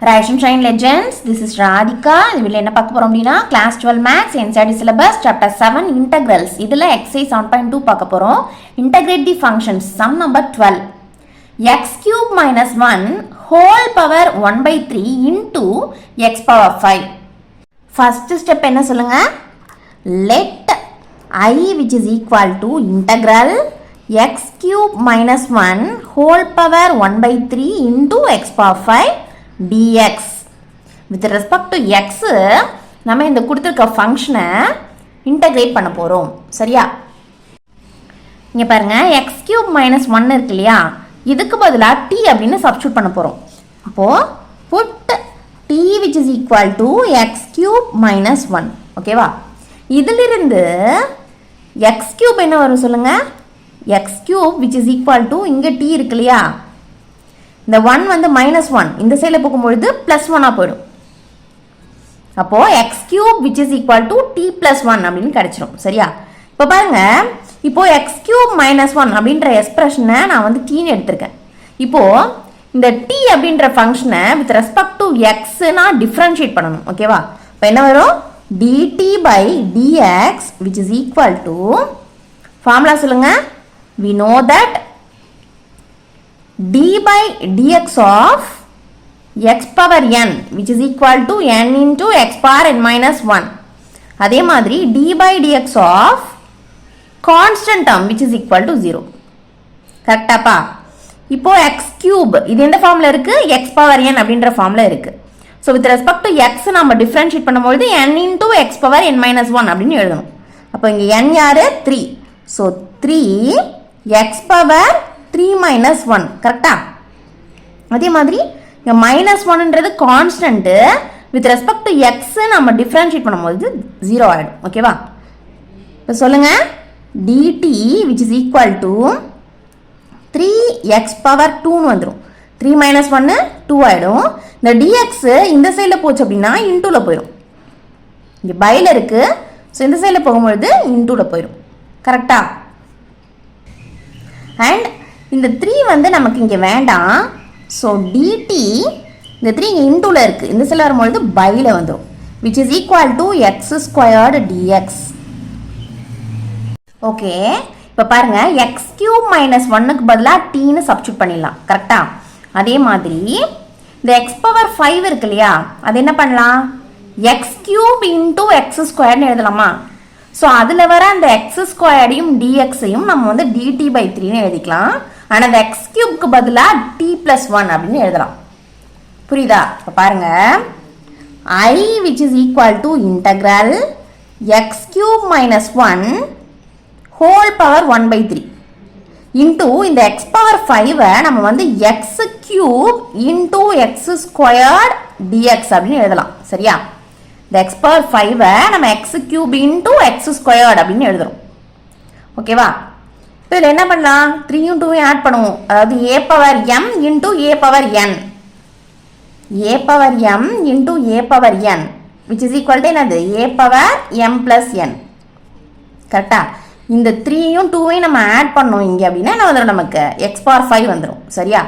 Rise and Shine Legends. This is Radhika. இதில் என்ன பார்க்க போறோம் அப்படினா class 12 maths NCERT syllabus chapter 7 integrals. இதில் exercise 7.2 பார்க்க போறோம். Integrate the functions. Sum number 12. X cube minus 1 whole power 1 by 3 into x power 5. First step என்ன சொல்லுங்க? Let I which is equal to integral x cube minus 1 whole power 1 by 3 into x power 5 dx. With respect to x நம்ம இந்த கொடுத்திருக்க ஃபங்க்ஷனை integrate பண்ண போறோம். சரியா? இங்க பாருங்க x cube minus 1 இருக்கு இல்லையா? இதுக்கு பதிலா t அப்படினு சப்ஸ்டிட்யூட் பண்ண போறோம். அப்போ put t which is equal to x cube minus 1. ஓகேவா? இதிலிருந்து x cube என்ன வரும் சொல்லுங்க? x cube which is equal to இங்க t இருக்கு இல்லையா? இந்த 1 வந்து -1 இந்த சைடுல போகும்போது +1 போய்டும். அப்போ x cube which is equal to t + 1 அப்படினு கிடைச்சிரும். சரியா? இப்போ பாருங்க இப்போ x cube -1 அப்படிங்கற எக்ஸ்பிரஷனை நான் வந்து t ன்னு எடுத்துர்க்கேன். இப்போ இந்த t அப்படிங்கற ஃபங்க்ஷனை with respect to x நான் டிஃபரன்ஷியேட் பண்ணனும். ஓகேவா? இப்போ என்ன வரும்? dt by dx which is equal to formula சொல்லுங்க. We know that d by dx of x power n which is equal to n into x power n minus 1. அதே மாதிரி d by dx of constant term which is equal to 0. கரெக்டாப்பா? இப்போ x cube இது எந்த ஃபார்ம்ல இருக்கு? x power n அப்படிங்கற ஃபார்ம்ல இருக்கு. So with respect to x நாம டிஃபரன்ஷியேட் பண்ணும்போது n into x power n minus 1 அப்படினு எழுதணும். அப்போ இங்க n யாரு? 3. So 3 x power 3 minus 1. கரெக்டா? அதே மாதிரி இங்க -1 ன்றது constant. with respect to x நாம டிஃபரன்ஷியேட் பண்ணும்போது 0 ஆயிடும். ஓகேவா? இப்போ சொல்லுங்க dt which is equal to 3x power 2 ன்னு வந்துரும். 3 minus 1 2 ஆயிடும். இந்த dx இந்த சைடுல போச்சு அப்படினா இன்டுல போயிடும். இங்க பைல இருக்கு. சோ இந்த சைடுல போகும்போது இன்டுல போயிடும். கரெக்டா? and இந்த 3 வந்து நமக்கு இங்க வேண்டாம். சோ dt இந்த 3 இங்க இன்டுல இருக்கு. இந்த சைடுல வரும்போது பைல வந்துரும். which is equal to x squared dx. Okay, இப்போ பாருங்க x cube minus 1 க்கு பதிலா t ன்னு சப்ஸ்டிட்யூட் பண்ணிடலாம். கரெக்டா? அதே மாதிரி இந்த x power 5 இருக்கு இல்லையா? அது என்ன பண்ணலாம்? x cube into x squared ன்னு எழுதலாமா? சோ அதுல வர அந்த x ஸ்கொயர்டையும் dx ஐயும் நம்ம வந்து dt by 3 ன்னு எழுதிக்கலாம். ஆனா அந்த x cube க்கு பதிலா t + 1 அப்படினு எழுதலாம். புரியுதா? இப்ப பாருங்க I which is equal to integral x cube minus 1 whole power 1 by 3 into இந்த x power 5 நம்ம வந்து x cube into x squared dx அப்படினு எழுதலாம். சரியா? இந்த x power 5 நம்ம x cube into x squared அப்படினு எழுதுறோம். ஓகேவா? இப்போ இதில் என்ன பண்ணலாம்? 3 யும் 2 யும் ஆட் பண்ணுவோம். அதாவது a power m into a power n. a power m into a power n which is equal to என்னது? a power m plus n. கரெக்டா? இந்த 3 யும் 2 யும் நம்ம ஆட் பண்ணோம் இங்க அப்படினா என்ன வந்துரும்? நமக்கு x power 5 வந்துரும். சரியா?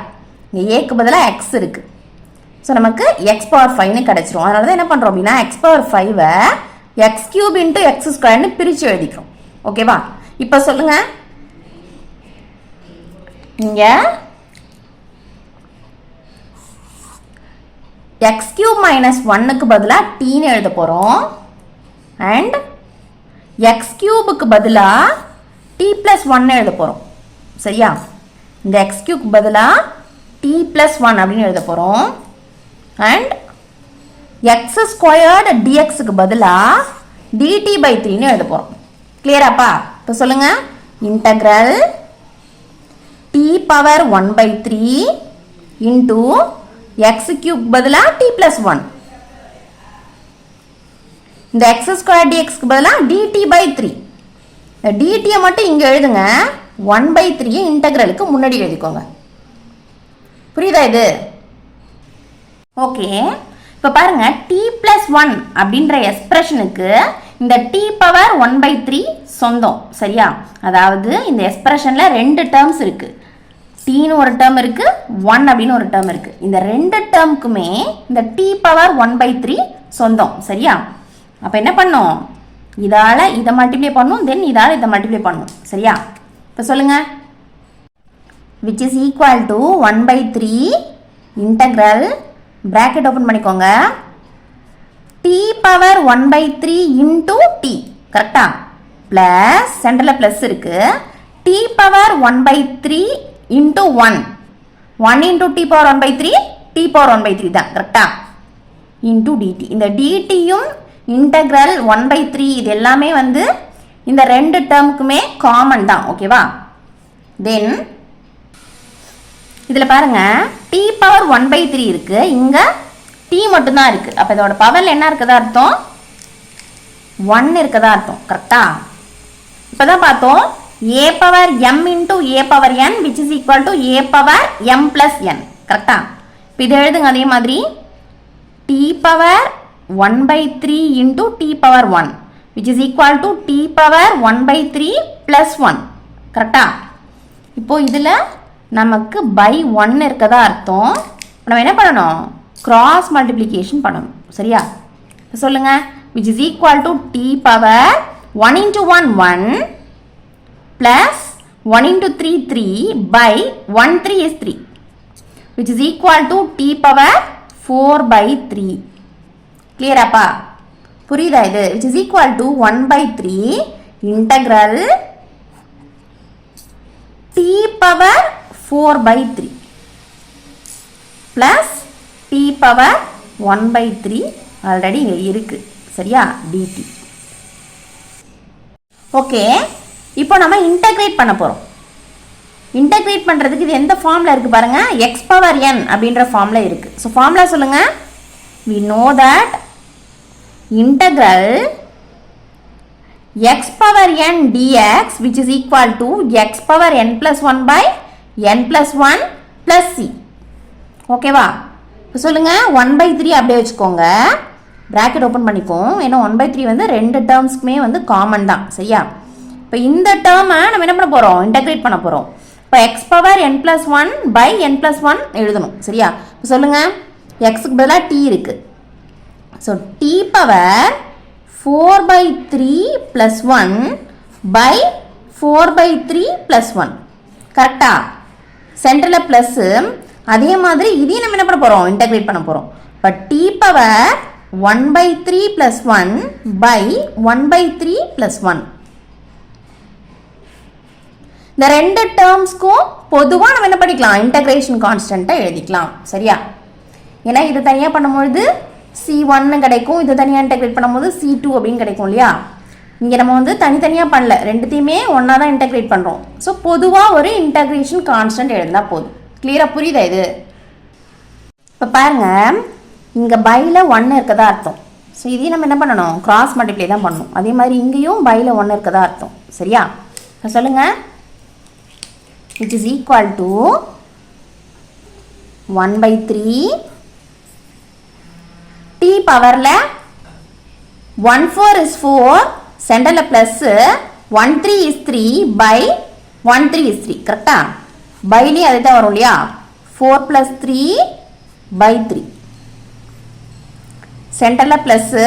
இங்க a க்கு பதிலா x இருக்கு. சோ நமக்கு x power 5 ன்னு கிடைச்சிரும். அதனால தான் என்ன பண்றோம் அப்படினா x power 5 x cube into x squared ன்னு பிரிச்சு எழுதிக்கிறோம். ஓகேவா? இப்போ சொல்லுங்க இங்க x cube minus 1 க்கு பதிலா t ன்னு எழுத போறோம். and x cube க்கு பதிலா t + 1 ன்னு எழுத போறோம். சரியா? இந்த x cube க்கு பதிலா t + 1 அப்படினு எழுத போறோம். and x squared dx க்கு பதிலா dt by 3 ன்னு எழுத போறோம். கிளியராப்பா? இப்போ சொல்லுங்க integral t power 1 by 3 into x cube பதிலா t + 1. இந்த x squared dx க்கு பதிலா dt by 3. இந்த dt மட்டும் இங்க எழுதுங்க. 1 by 3 இன்டெக்ரலுக்கு முன்னாடி எழுதிக்கோங்க. புரியுதா இது? ஓகே, இப்போ பாருங்க t + 1 அப்படின்ற எக்ஸ்பிரஷனுக்கு இந்த t power 1 by 3 சொந்தம். சரியா? அதாவது இந்த எக்ஸ்பிரஷன்ல ரெண்டு டேர்ம்ஸ் இருக்கு. டீன்னு ஒரு டேர்ம் இருக்குது, 1 அப்படின்னு ஒரு டேர்ம் இருக்குது. இந்த ரெண்டு டேர்முக்குமே இந்த t பவர் 1/3 சொந்தம். சரியா? அப்போ என்ன பண்ணோம், இதால் இதை மல்டிப்ளை பண்ணும், தென் இதால் இதை மல்டிப்ளை பண்ணும். சரியா? இப்போ சொல்லுங்கள், which is equal to 1/3 integral bracket open பண்ணிக்கோங்க t பவர் 1/3 into t. கரெக்டா? ப்ளஸ் சென்டரில் ப்ளஸ் இருக்கு, t power 1/3 into 1 into t power 1/3 t power 1/3 தான். கரெக்டா? into dt. இந்த dtயும் இன்டெக்ரல் 1/3 இது எல்லாமே வந்து இந்த ரெண்டு டேர்முக்குமே காமன் தான். ஓகேவா? தென் இதில் பாருங்க, t பவர் 1/3 இருக்கு, இங்கே t மட்டும்தான் இருக்கு. அப்போ இதோட பவரில் என்ன இருக்குதா அர்த்தம், 1 இருக்குதா அர்த்தம். கரெக்டா? இப்போ தான் பார்த்தோம் a power m into a power n which is equal to a power m plus n. கரெக்டா? இப்போ இதை எழுதுங்க அதே மாதிரி, t power 1/3 into t power 1 which is equal to t power 1/3 plus 1. கரெக்டா? இப்போ இதில் நமக்கு by 1 இருக்கதா அர்த்தம். நம்ம என்ன பண்ணணும், கிராஸ் மல்டிப்ளிகேஷன் பண்ணணும். சரியா? சொல்லுங்க, which is equal to t power 1 into 1 1 plus 1 into 3 3 by 1 3 is 3 which is equal to t power 4/3. clear அப்பா? புரியுதா இது? which is equal to 1/3 integral t power 4/3 plus t power 1/3 already இங்கே இருக்குது. சரியா? dt. Okay, இப்போ நம்ம integrate பண்ண போகிறோம். இன்டகிரேட் பண்ணுறதுக்கு இது எந்த ஃபார்மில் இருக்குது பாருங்கள், x பவர் n அப்படின்ற ஃபார்மில் இருக்குது. ஸோ ஃபார்முலா சொல்லுங்கள். we know that integral x power n dx which is equal to x power n plus 1 by n plus 1 plus c. ஓகேவா? இப்போ சொல்லுங்கள், 1/3 அப்படியே வச்சுக்கோங்க, ப்ராக்கெட் ஓப்பன் பண்ணிக்கோம். ஏன்னா 1/3 வந்து ரெண்டு டேர்ம்ஸ்க்குமே வந்து காமன் தான். சரியா? இப்போ இந்த டேர்மை நம்ம என்ன பண்ண போகிறோம், இன்டகிரேட் பண்ண போகிறோம். இப்போ X power n plus 1 by n plus 1 எழுதணும். சரியா? இப்போ சொல்லுங்கள், எக்ஸுக்கு பதிலாக t இருக்குது. So t power 4/3 plus 1 by 4/3 plus 1. கரெக்டா? சென்டரில் ப்ளஸ்ஸு, அதே மாதிரி இதையும் நம்ம என்ன பண்ண போகிறோம், இன்டகிரேட் பண்ண போகிறோம். இப்போ t power 1/3 plus 1 by 1/3 plus 1. இந்த ரெண்டு டேர்ம்ஸ்க்கும் பொதுவாக நம்ம என்ன பண்ணிக்கலாம், இன்டகிரேஷன் கான்ஸ்டண்ட்டாக எழுதிக்கலாம். சரியா? ஏன்னா இது தனியாக பண்ணும்பொழுது c1 கிடைக்கும், இது தனியாக இன்டகிரேட் பண்ணும்போது c2 அப்படின்னு கிடைக்கும் இல்லையா? இங்கே நம்ம வந்து தனித்தனியாக பண்ணல, ரெண்டுத்தையுமே ஒன்றா தான் இன்டகிரேட் பண்ணுறோம். ஸோ பொதுவாக ஒரு இன்டகிரேஷன் கான்ஸ்டன்ட் எழுதினா போதும். கிளியராக புரியுதா இது? இப்போ பாருங்கள், இங்கே பையில் 1 இருக்கதா அர்த்தம். ஸோ இதையும் நம்ம என்ன பண்ணணும், கிராஸ் மல்டிப்ளை தான் பண்ணணும். அதே மாதிரி இங்கேயும் பையில் 1 இருக்கதா அர்த்தம். சரியா? இப்போ சொல்லுங்கள், which is equal to 1/3 t பவரில் 1 4 is 4, சென்டரில் ப்ளஸ்ஸு 1 3 is 3 by 1 3 is 3. கரெக்டா? பைலேயும் அதே தான் வரும் இல்லையா? 4 plus 3 by 3. சென்டரில் ப்ளஸ்ஸு,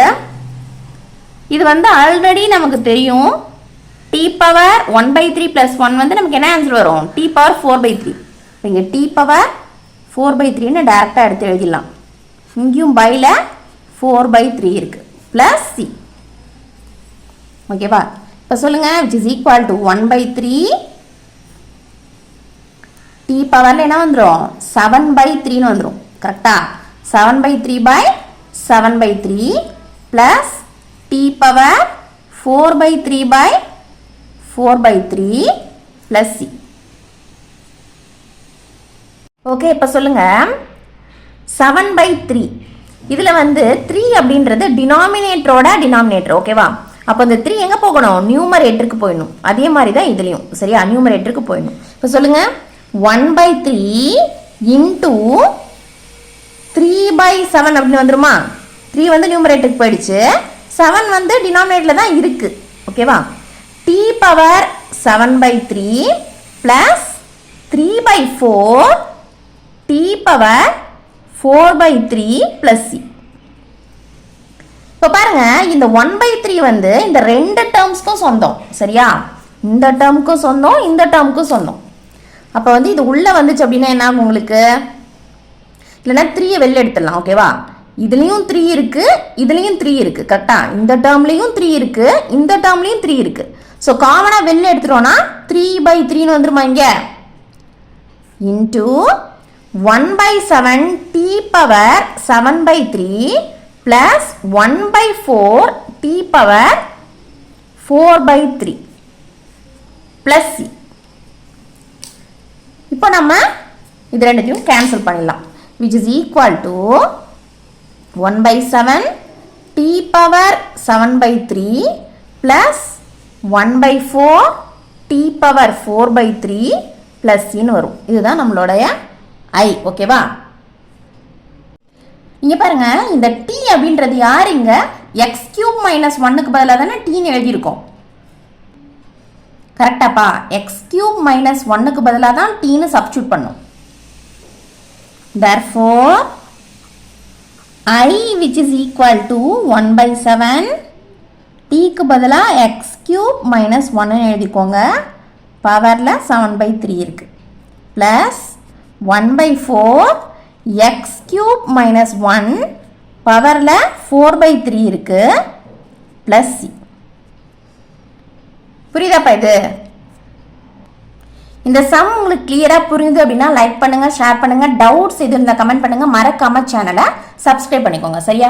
இது வந்து ஆல்ரெடி நமக்கு தெரியும். t பவர் 1/3 plus 1 வந்து நமக்கு என்ன ஆன்சர் வரும், t பவர் 4/3. இங்கே t பவர் 4/3ன்னு டேரெக்டாக எடுத்து எழுதிடலாம். இங்கேயும் பையில் 4/3 இருக்குது ப்ளஸ் c. ஓகேவா? இப்போ சொல்லுங்கள், which is equal to 1/3 t பவரில் என்ன வந்துடும், 7/3ன்னு வந்துடும். கரெக்டா? 7/3 by 7/3 plus t power 4/3 by 4/3 plus c. Okay, இப்போ சொல்லுங்கள், 7/3 இதில் வந்து 3 அப்படின்றது டினாமினேட்டரோட டினாமினேட்டர். ஓகேவா? அப்போ இந்த 3 எங்கே போகணும், நியூமரேட்டருக்கு போயிடணும். அதே மாதிரி தான் இதுலேயும். சரியா? நியூமரேட்டருக்கு போயிடணும். இப்போ சொல்லுங்கள், 1/3 இன்டூ 3/7 அப்படின்னு வந்துருமா? 3 வந்து நியூமரேட்டருக்கு போயிடுச்சு, 7 வந்து டினாமினேட்டரில் தான் இருக்குது. ஓகேவா? t power 7/3 plus 3/4 t power 4/3 plus c. இப்போ பாருங்க இந்த 1/3 வந்து இந்த ரெண்டு டேர்ம்ஸ்க்கும் சொந்தம் சரியா, இந்த டேர்முக்கும் சொந்தம் இந்த டேர்முக்கும் சொந்தம். அப்போ வந்து இது உள்ள வந்துச்சு அப்படின்னா என்ன ஆகும் உங்களுக்கு, இல்லைன்னா 3 வெளில எடுத்துடலாம் ஓகேவா. இதுலேயும் 3 இருக்கு இதுலேயும் 3 இருக்கு கரெக்டா, இந்த டேர்ம்லேயும் 3 இருக்கு இந்த டேர்ம்லேயும் 3 இருக்கு. ஸோ காமனாக வெளில எடுத்துட்டோம்னா 3/3 வந்துருமா இங்கே, into 1/7 t power 7/3 plus 1/4 t power 4/3 plus c. இப்போ நம்ம இது ரெண்டுத்தையும் கேன்சல் பண்ணிடலாம், which is equal to 1/7 t power 7/3 plus 1/4 t power 4/3 plus c வரும். இதுதான் நம்மளுடைய i ஓகேவா. இங்க பாருங்க இந்த t அப்படின்றது யார், இங்க x³ - 1க்கு பதிலாக தானே tன்னு எழுதியிருக்கோம் கரெக்டாப்பா. x³ - 1க்கு பதிலாக தான் tன்னு சப்ஸ்டியூட் பண்ணும். therefore i which is equal to 1/7 tக்கு பதிலாக x³ - 1 எழுதிக்கோங்க, பவரில் 7/3 இருக்கு, ப்ளஸ் 1/4 x³ - 1 பவரில் 4/3 இருக்கு ப்ளஸ் c. புரியுதாப்பா இது? இந்த சம் உங்களுக்கு கிளியராக புரியுது அப்படின்னா லைக் பண்ணுங்க, ஷேர் பண்ணுங்க, டவுட்ஸ் எது இருந்தால் கமெண்ட் பண்ணுங்க, மறக்காம சேனலை சப்ஸ்கிரைப் பண்ணிக்கோங்க சரியா.